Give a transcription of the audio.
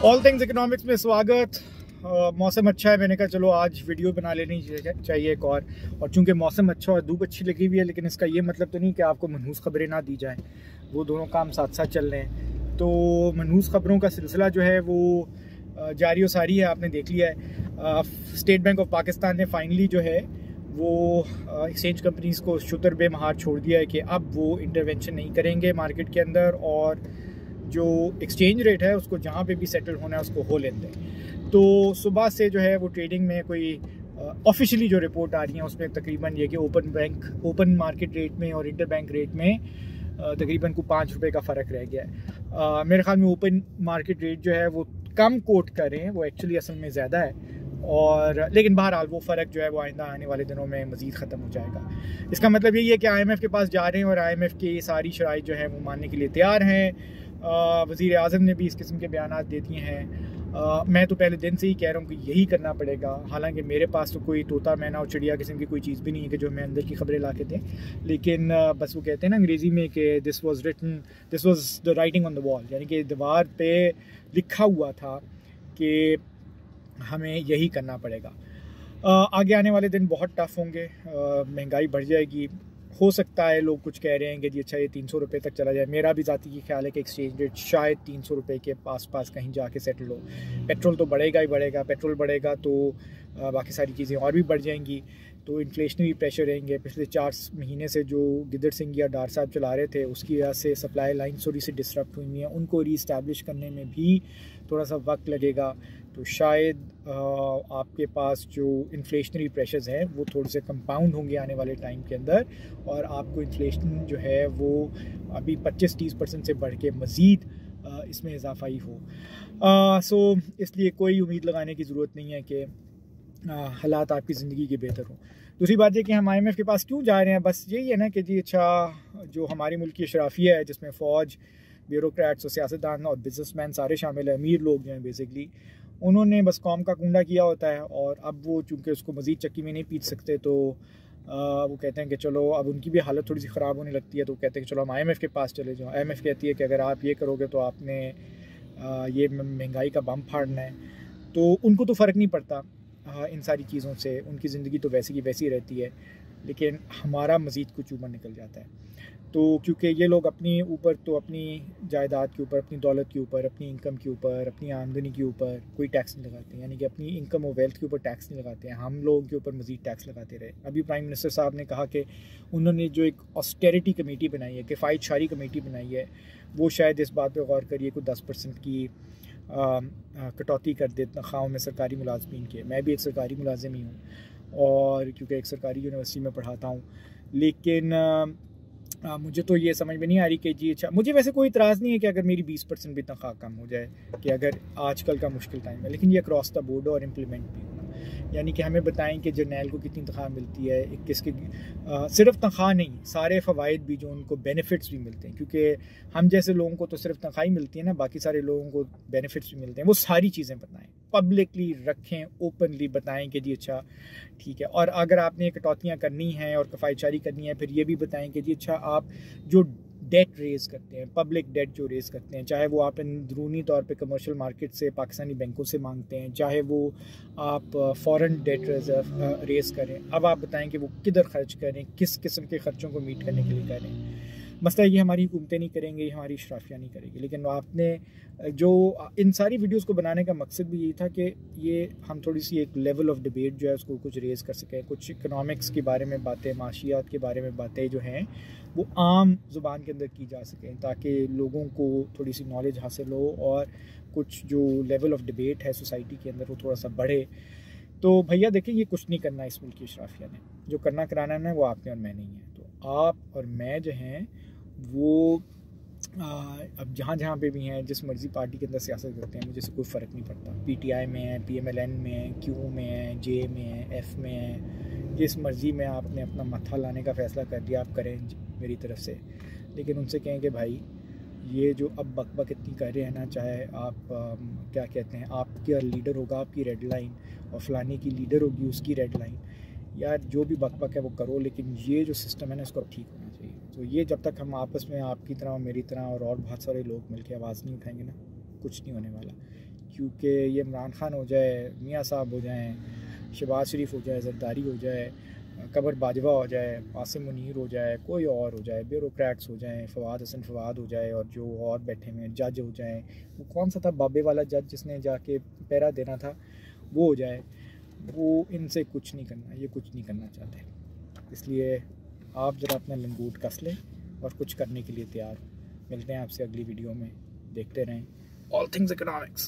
All things economics में स्वागत। मौसम अच्छा है, मैंने कहा चलो आज वीडियो बना लेनी चाहिए एक और चूंकि मौसम अच्छा और धूप अच्छी लगी हुई है, लेकिन इसका ये मतलब तो नहीं कि आपको मनहूस खबरें ना दी जाएं। वो दोनों काम साथ साथ चल रहे हैं। तो मनहूस खबरों का सिलसिला जो है वो जारी और सारी है, आपने देख लिया है। स्टेट बैंक ऑफ पाकिस्तान ने फाइनली जो है वो एक्सचेंज कंपनीज़ को शुतर बेमहार छोड़ दिया है कि अब वो इंटरवेंशन नहीं करेंगे मार्केट के अंदर, और जो एक्सचेंज रेट है उसको जहाँ पे भी सेटल होना है उसको हो लेते हैं। तो सुबह से जो है वो ट्रेडिंग में कोई ऑफिशियली जो रिपोर्ट आ रही है उसमें तकरीबन ये कि ओपन मार्केट रेट में और इंटर बैंक रेट में तकरीबन को 5 रुपये का फ़र्क रह गया है। मेरे ख्याल में ओपन मार्केट रेट जो है वो कम कोट कर रहे हैं, वो एक्चुअली असल में ज़्यादा है, और लेकिन बहरहाल वो फ़र्क जो है वो आइंदा आने वाले दिनों में मज़ीद ख़त्म हो जाएगा। इसका मतलब यही है कि IMF के पास जा रहे हैं और IMF की सारी शराइत जो है वो मानने के लिए तैयार हैं। वज़ीर आज़म ने भी इस किस्म के बयान दे दिए हैं। मैं तो पहले दिन से ही कह रहा हूँ कि यही करना पड़ेगा। हालांकि मेरे पास तो कोई तोता मैना और चिड़िया किस्म की कोई चीज़ भी नहीं है कि जो मैं अंदर की खबरें ला के दें, लेकिन बस वो कहते हैं ना अंग्रेज़ी में कि this was the writing on the wall, यानी कि दीवार पे लिखा हुआ था कि हमें यही करना पड़ेगा। आगे आने वाले दिन बहुत टफ होंगे, महंगाई बढ़ जाएगी। हो सकता है लोग कुछ कह रहे हैं कि जी अच्छा ये 300 रुपये तक चला जाए। मेरा भी ज़ाती की ख्याल है कि एक्सचेंज रेट शायद 300 रुपये के पास कहीं जाके सेटल हो। पेट्रोल तो बढ़ेगा ही बढ़ेगा, पेट्रोल बढ़ेगा तो बाकी सारी चीज़ें और भी बढ़ जाएंगी, तो इन्फ्लेशनरी प्रेशर रहेंगे। पिछले 4 महीने से जो गिदड़ सिंह या डार साहब चला रहे थे उसकी वजह से सप्लाई लाइन थोड़ी सी डिस्टर्ब हुई हैं, उनको रीस्टैब्लिश करने में भी थोड़ा सा वक्त लगेगा। तो शायद आपके पास जो इन्फ्लेशनरी प्रेशर्स हैं वो थोड़े से कंपाउंड होंगे आने वाले टाइम के अंदर, और आपको इन्फ्लेशन जो है वो अभी 25-30% से बढ़ के मज़ीद इसमें इजाफा ही हो। सो इसलिए कोई उम्मीद लगाने की ज़रूरत नहीं है कि हालात आपकी ज़िंदगी के बेहतर हों। दूसरी बात ये कि हम IMF के पास क्यों जा रहे हैं, बस यही है ना कि जी अच्छा जो हमारे मुल्क की अशराफिया है जिसमें फ़ौज, ब्यूरोक्रेट्स और सियासतदान और बिजनेसमैन सारे शामिल हैं, अमीर लोग जो हैं बेसिकली, उन्होंने बस कौम का कूंडा किया होता है, और अब वो चूँकि उसको मज़ीद चक्की में नहीं पीट सकते तो वो कहते हैं कि चलो अब उनकी भी हालत थोड़ी सी ख़राब होने लगती है, तो कहते हैं कि चलो हम IMF के पास चले जाओ। IMF कहती है कि अगर आप ये करोगे तो आपने ये महंगाई का बम फाड़ना है। तो उनको तो फ़र्क नहीं पड़ता इन सारी चीज़ों से, उनकी ज़िंदगी तो वैसी की वैसी रहती है, लेकिन हमारा मज़ीद कुछ ऊपर निकल जाता है। तो क्योंकि ये लोग अपनी ऊपर तो अपनी जायदाद के ऊपर, अपनी दौलत के ऊपर, अपनी इनकम के ऊपर, अपनी आमदनी के ऊपर कोई टैक्स नहीं लगाते हैं, यानी कि अपनी इनकम और वेल्थ के ऊपर टैक्स नहीं लगाते हैं। हम लोगों के ऊपर मज़ीद टैक्स लगाते रहे। अभी प्राइम मिनिस्टर साहब ने कहा कि उन्होंने जो एक ऑस्टेरिटी कमेटी बनाई है, किफ़ायत शारी कमेटी बनाई है, वो शायद इस बात पर गौर करिए कोई 10% की कटौती कर दे तनख्वाहों में सरकारी मुलाजमीन के। मैं भी एक सरकारी मुलाजिम ही हूँ, और क्योंकि एक सरकारी यूनिवर्सिटी में पढ़ाता हूँ, लेकिन मुझे तो ये समझ में नहीं आ रही कि जी अच्छा, मुझे वैसे कोई इतराज़ नहीं है कि अगर मेरी 20% भी तनख्वाह कम हो जाए, कि अगर आजकल का मुश्किल टाइम है, लेकिन ये अक्रॉस द बोर्ड और इम्प्लीमेंट भी होना, यानी कि हमें बताएं कि जर्नैल को कितनी तनख्वाह मिलती है, किसके सिर्फ तनख्वाह नहीं, सारे फ़वाइद भी जो उनको बेनिफिट्स भी मिलते हैं, क्योंकि हम जैसे लोगों को तो सिर्फ तनख्वाह ही मिलती है ना, बाकी सारे लोगों को बेनिफिट्स भी मिलते हैं। वो सारी चीज़ें बताएं, पब्लिकली रखें, ओपनली बताएं कि जी अच्छा ठीक है। और अगर आपने कटौतियाँ करनी हैं और किफ़ायतशारी करनी है, फिर ये भी बताएं कि जी अच्छा आप जो डेट रेज़ करते हैं, पब्लिक डेट जो रेज़ करते हैं, चाहे वो आप अंदरूनी तौर पे कमर्शियल मार्केट से, पाकिस्तानी बैंकों से मांगते हैं, चाहे वो आप फ़ॉरेन डेट रेज़ करें, अब आप बताएं कि वो किधर खर्च करें, किस किस्म के ख़र्चों को मीट करने के लिए करें। मसला ये हमारी हुकूमतें नहीं करेंगे, ये हमारी अशराफिया नहीं करेगी। लेकिन आपने जो इन सारी वीडियोस को बनाने का मकसद भी यही था कि ये हम थोड़ी सी एक लेवल ऑफ डिबेट जो है उसको कुछ रेज़ कर सकें, कुछ इकनॉमिक्स के बारे में बातें, माशियात के बारे में बातें जो हैं वो आम ज़ुबान के अंदर की जा सकें, ताकि लोगों को थोड़ी सी नॉलेज हासिल हो और कुछ जो लेवल ऑफ डिबेट है सोसाइटी के अंदर वो थोड़ा सा बढ़े। तो भैया देखिए, ये कुछ नहीं करना इस मुल्क की अशराफिया ने, जो करना कराना है वो आपने और मैं नहीं है। तो आप और मैं जो हैं वो अब जहाँ पे भी हैं, जिस मर्ज़ी पार्टी के अंदर सियासत करते हैं, मुझे से कोई फ़र्क नहीं पड़ता। PTI में है, PMLN में है, Q में है, J में है, F में है, जिस मर्ज़ी में आपने अपना मत्था लाने का फ़ैसला कर दिया, आप करें मेरी तरफ से। लेकिन उनसे कहें कि भाई ये जो अब बकबक इतनी कर रहे हैं ना, चाहे आप क्या कहते हैं, आपका लीडर होगा आपकी रेड लाइन, और फ़लाने की लीडर होगी उसकी रेड लाइन, यार जो भी बकबक है वो करो, लेकिन ये जो सिस्टम है ना इसको अब ठीक होना चाहिए। तो ये जब तक हम आपस में आपकी तरह और मेरी तरह और बहुत सारे लोग मिलकर आवाज़ नहीं उठाएंगे ना, कुछ नहीं होने वाला। क्योंकि ये इमरान खान हो जाए, मियाँ साहब हो जाएं, शहबाज शरीफ हो जाए, जरदारी हो जाए, कमर बाजवा हो जाए, आसिम मुनीर हो जाए, कोई और हो जाए, ब्यूरोक्रेट्स हो जाएं, फवाद हसन फवाद हो जाए, और जो और बैठे हुए जज हो जाएं, वो कौन सा था बाबे वाला जज जिसने जाके पैरा देना था, वो हो जाए, वो इनसे कुछ नहीं करना, ये कुछ नहीं करना चाहते। इसलिए आप ज़रा अपना लंगूट कस लें और कुछ करने के लिए तैयार हो। मिलते हैं आपसे अगली वीडियो में, देखते रहें ऑल थिंग्स इकोनॉमिक्स।